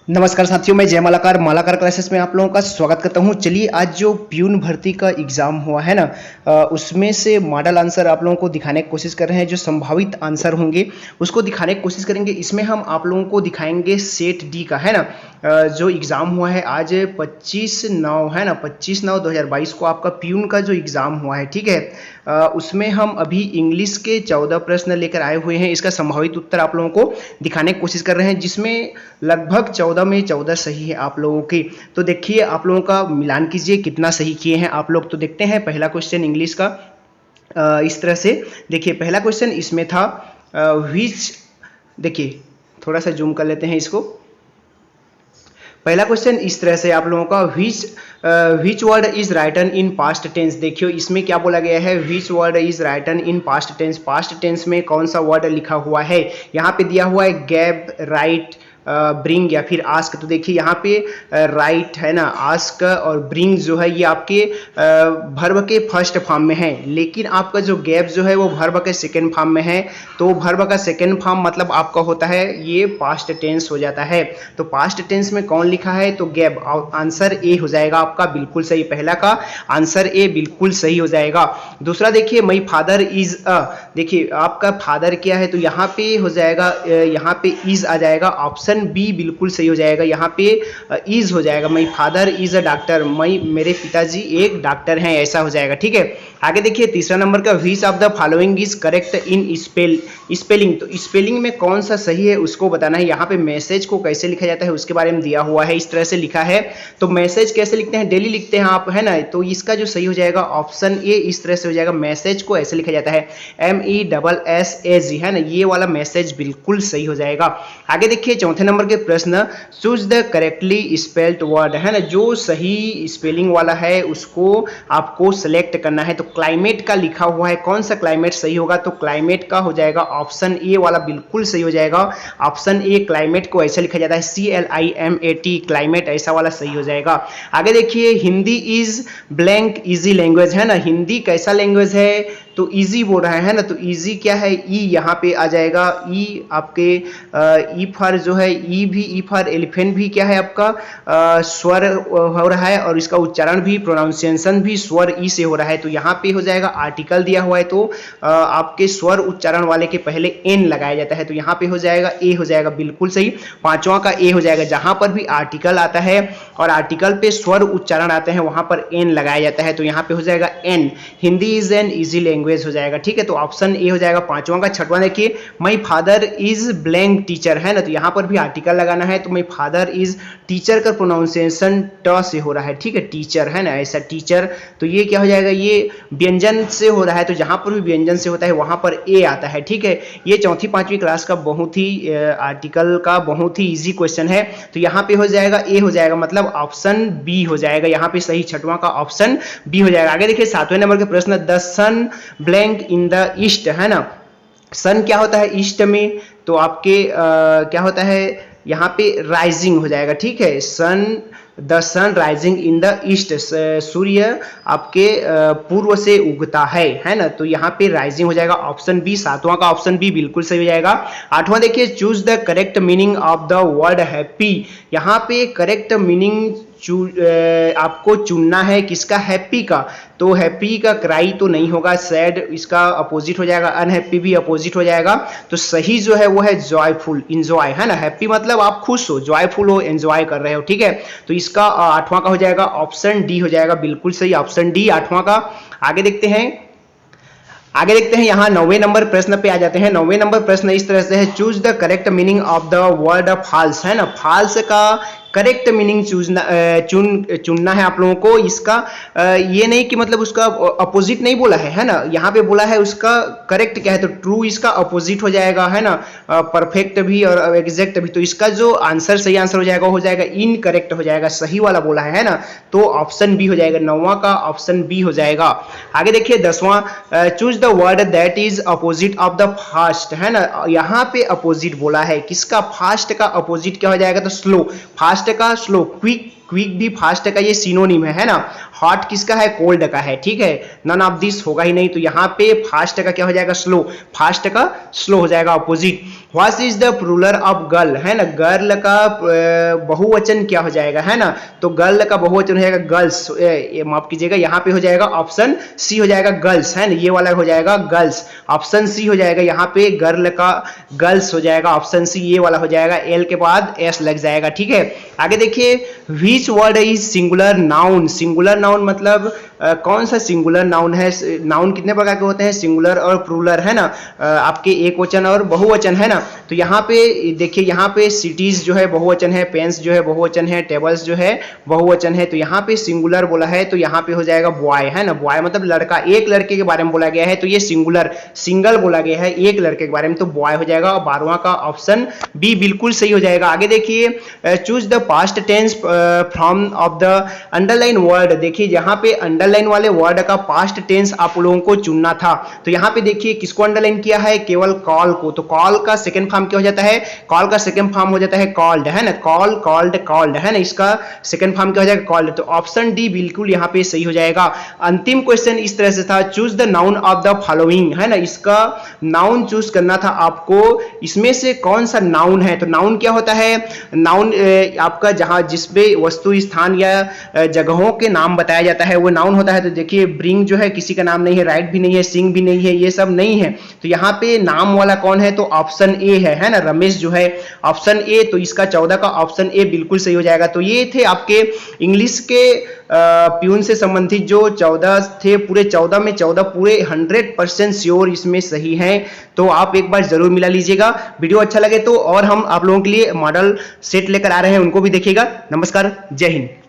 नमस्कार साथियों, मैं जय मालाकार मालाकार क्लासेस में आप लोगों का स्वागत करता हूं। चलिए, आज जो प्यून भर्ती का एग्जाम हुआ है ना, उसमें से मॉडल आंसर आप लोगों को दिखाने की कोशिश कर रहे हैं। जो संभावित आंसर होंगे उसको दिखाने की कोशिश करेंगे। इसमें हम आप लोगों को दिखाएंगे सेट डी का, है ना, जो एग्ज़ाम हुआ है आज 25/9 है ना, 25/9/2022 को आपका प्यून का जो एग्ज़ाम हुआ है, ठीक है। उसमें हम अभी इंग्लिश के 14 प्रश्न लेकर आए हुए हैं। इसका संभावित उत्तर आप लोगों को दिखाने की कोशिश कर रहे हैं, जिसमें लगभग 14 में 14 सही है आप लोगों की। तो देखिए, आप लोगों का मिलान कीजिए कितना सही किए हैं आप लोग। तो देखते हैं पहला क्वेश्चन इंग्लिश का। इस तरह से देखिए, पहला क्वेश्चन इसमें था विच, देखिए थोड़ा सा जूम कर लेते हैं इसको। पहला क्वेश्चन इस तरह से आप लोगों का, which word is written in past tense. देखियो इसमें क्या बोला गया है, which word is written in past tense. Past tense में कौन सा वर्ड लिखा हुआ है। यहाँ पे दिया हुआ है गैब, राइट, ब्रिंग या फिर आस्क। तो देखिए यहाँ पे राइट है ना, आस्क और ब्रिंग जो है ये आपके वर्ब के फर्स्ट फॉर्म में है, लेकिन आपका जो गैप जो है वो वर्ब के सेकेंड फॉर्म में है। तो वर्ब का सेकेंड फॉर्म मतलब आपका होता है ये पास्ट टेंस हो जाता है। तो पास्ट टेंस में कौन लिखा है, तो गैप। आंसर ए हो जाएगा आपका बिल्कुल सही। पहला का आंसर ए बिल्कुल सही हो जाएगा। दूसरा देखिए, माई फादर इज अ, देखिए आपका फादर क्या है, तो यहाँ पे हो जाएगा, यहाँ पे इज आ जाएगा। ऑप्शन बी बिल्कुल सही हो जाएगा। यहाँ पे इज हो जाएगा, my father is a doctor, मेरे पिताजी एक डॉक्टर हैं, ऐसा हो जाएगा, ठीक है। आगे देखिए तीसरा नंबर का, which of the following is correct in spelling. तो स्पेलिंग में कौन सा सही है उसको बताना है। यहाँ पे मैसेज को कैसे लिखा जाता है उसके बारे में दिया हुआ है, इस तरह से लिखा है। तो मैसेज कैसे लिखते हैं, डेली लिखते हैं आप, है ना। तो इसका जो सही हो जाएगा ऑप्शन ए इस तरह से हो जाएगा। मैसेज को ऐसे लिखा जाता है MESSAG, है ना, ये वाला मैसेज बिल्कुल सही हो जाएगा। आगे देखिए चौथे नंबर के प्रश्न, choose the correctly spelled word, है ना, जो सही स्पेलिंग वाला है उसको आपको सेलेक्ट करना है। तो क्लाइमेट का लिखा हुआ है, कौन सा क्लाइमेट सही होगा, तो क्लाइमेट का हो जाएगा ऑप्शन ए वाला बिल्कुल सही हो जाएगा। ऑप्शन ए, क्लाइमेट को ऐसा लिखा जाता है CLIMAT, क्लाइमेट, ऐसा वाला सही हो जाएगा। आगे देखिए, Hindi is blank easy language, है ना, हिंदी कैसा लैंग्वेज है, तो इजी बोल रहा है ना। तो इजी क्या है, ई यहाँ पे आ जाएगा। ई आपके ई फॉर जो है, ई भी, ई फॉर एलिफेंट भी क्या है आपका स्वर हो रहा है, और इसका उच्चारण भी, प्रोनाउंसिएशन भी स्वर ई से हो रहा है। तो यहाँ पे हो जाएगा, आर्टिकल दिया हुआ है तो आपके स्वर उच्चारण वाले के पहले एन लगाया जाता है। तो यहाँ पे हो जाएगा ए हो जाएगा बिल्कुल सही। पांचवा का ए हो जाएगा, जहां पर भी आर्टिकल आता है और आर्टिकल पे स्वर उच्चारण आते हैं वहां पर एन लगाया जाता है। तो यहाँ पे हो जाएगा an, Hindi is an easy language हो जाएगा, ठीक है। तो ऑप्शन ए हो जाएगा पांचवा का। छठवां देखिए, my father is blank teacher, है ना, तो यहाँ पर भी आर्टिकल लगाना है। तो माई फादर इज, टीचर का प्रोनाउंसिएशन ट से हो रहा है, ठीक है, टीचर, है ना, ऐसा टीचर। तो ये क्या हो जाएगा, ये व्यंजन से हो रहा है, तो जहां पर भी व्यंजन से होता है वहां पर ए आता है, ठीक है। ये चौथी पांचवी क्लास का बहुत ही आर्टिकल का बहुत ही इजी क्वेश्चन है। तो यहाँ पे हो जाएगा ए हो जाएगा, मतलब ऑप्शन बी हो जाएगा यहाँ पे सही। छठवां का ऑप्शन बी हो जाएगा। आगे देखिए सातवें नंबर के प्रश्न, the sun blank in the east, है ना, सन क्या होता है ईस्ट में, तो आपके क्या होता है यहाँ पे राइजिंग हो जाएगा, ठीक है। Sun, the sun rising in the east, सूर्य आपके पूर्व से उगता है ना। तो यहाँ पे राइजिंग हो जाएगा, ऑप्शन बी, सातवां का ऑप्शन बी बिल्कुल सही हो जाएगा। आठवां देखिए, choose the correct meaning of the word happy. यहाँ पे करेक्ट मीनिंग आपको चुनना है किसका, हैप्पी का। तो हैप्पी का क्राई तो नहीं होगा, सैड इसका अपोजिट हो जाएगा, अनहैप्पी भी अपोजिट हो जाएगा। तो सही जो है वो है जॉयफुल, इंजॉय, है ना। हैप्पी मतलब आप खुश हो, जॉयफुल हो, एंजॉय कर रहे हो, ठीक है। तो इसका आठवां का हो जाएगा ऑप्शन डी हो जाएगा बिल्कुल सही, ऑप्शन डी आठवां का। आगे देखते हैं यहाँ नौवें नंबर प्रश्न पे आ जाते हैं। नौवें नंबर प्रश्न इस तरह से है, choose the correct meaning of the word falls, है ना, फॉल्स का करेक्ट मीनिंग चुनना है आप लोगों को। इसका ये नहीं कि मतलब उसका अपोजिट नहीं बोला है ना, यहाँ पे बोला है उसका करेक्ट क्या है, तो ट्रू इसका अपोजिट हो जाएगा, है ना, परफेक्ट भी और एग्जैक्ट भी। तो इसका जो आंसर, सही आंसर हो जाएगा, इनकरेक्ट हो जाएगा, सही वाला बोला है ना। तो ऑप्शन बी हो जाएगा, नौवां का ऑप्शन बी हो जाएगा। आगे देखिए दसवां, choose the word that is opposite of the fast, है ना, यहाँ पे अपोजिट बोला है किसका, फास्ट का अपोजिट क्या हो जाएगा, तो स्लो, फास्ट का स्लो, क्विक भी फास्ट का ये सिनोनिम है ना। हॉट किसका है, कोल्ड का है, ठीक है, नन ऑफ दिस होगा ही नहीं। तो यहाँ पे फास्ट का क्या हो जाएगा, स्लो, फास्ट का स्लो हो जाएगा opposite. What is the plural of girl, है ना, गर्ल का बहुवचन क्या हो जाएगा, है ना, तो गर्ल का बहुवचन हो जाएगा गर्ल्स, माफ कीजिएगा, यहाँ पे हो जाएगा ऑप्शन सी हो जाएगा गर्ल्स, है ना, ये वाला हो जाएगा गर्ल्स, ऑप्शन सी हो जाएगा, यहाँ पे गर्ल का गर्ल्स हो जाएगा, ऑप्शन सी ये वाला हो जाएगा, एल के बाद एस लग जाएगा, ठीक है। आगे देखिए, which word is singular noun, singular noun मतलब कौन सा सिंगुलर नाउन है, नाउन कितने प्रकार के होते हैं, सिंगुलर और प्लूरल, है ना, आपके एक वचन और बहुवचन, है ना। तो यहाँ पे देखिए, यहाँ पे सिटीज जो है बहुवचन है, पेन्स जो है बहुवचन है, टेबल्स जो है बहुवचन है। तो यहाँ पे सिंगुलर बोला है तो यहाँ पे हो जाएगा बॉय, है ना, बॉय मतलब लड़का, एक लड़के के बारे में बोला गया है तो ये सिंगुलर, सिंगल बोला गया है एक लड़के के बारे में, तो बॉय हो जाएगा। 12वां का ऑप्शन बी बिल्कुल सही हो जाएगा। आगे देखिए, choose the past tense from of the underline word, देखिए यहाँ पे अंडरलाइन वाले वर्ड का पास्ट टेंस आप लोगों को चुनना था। तो यहाँ पे देखिए किसको अंडरलाइन किया है, केवल कॉल को, तो कॉल का सेकंड फॉर्म क्या हो जाता है, कॉल का सेकंड फॉर्म हो जाता है कॉल्ड, है ना, कॉल, कॉल्ड, कॉल्ड, है ना, इसका सेकंड फॉर्म क्या हो जाएगा, कॉल्ड। तो ऑप्शन डी बिल्कुल यहाँ पे सही हो जाएगा। अंतिम क्वेश्चन इस तरह से था, choose the noun of the following, है ना, इसका नाउन चूज करना था आपको, इसमें से कौन सा नाउन है। तो नाउन क्या होता है, नाउन आपका जहां जिसपे वस्तु, स्थान या जगहों के नाम बताया जाता है वो नाउन होता है। तो देखिए, ब्रिंग जो है किसी का नाम नहीं है, राइट भी नहीं है, सिंग भी नहीं है, ये सब नहीं है। तो यहाँ पे नाम वाला कौन है, तो ऑप्शन ए है ना, रमेश जो है, ऑप्शन ए। तो इसका 14 का ऑप्शन ए बिल्कुल सही हो जाएगा। तो ये थे आपके इंग्लिश के प्यून से संबंधित जो 14 थे, पूरे 14 में 14 पूरे 100% श्योर इसमें सही हैं। तो आप एक बार जरूर मिला लीजिएगा। वीडियो अच्छा लगे तो और हम आप लोगों के लिए मॉडल सेट लेकर आ रहे हैं, उनको भी देखिएगा। नमस्कार, जय हिंद।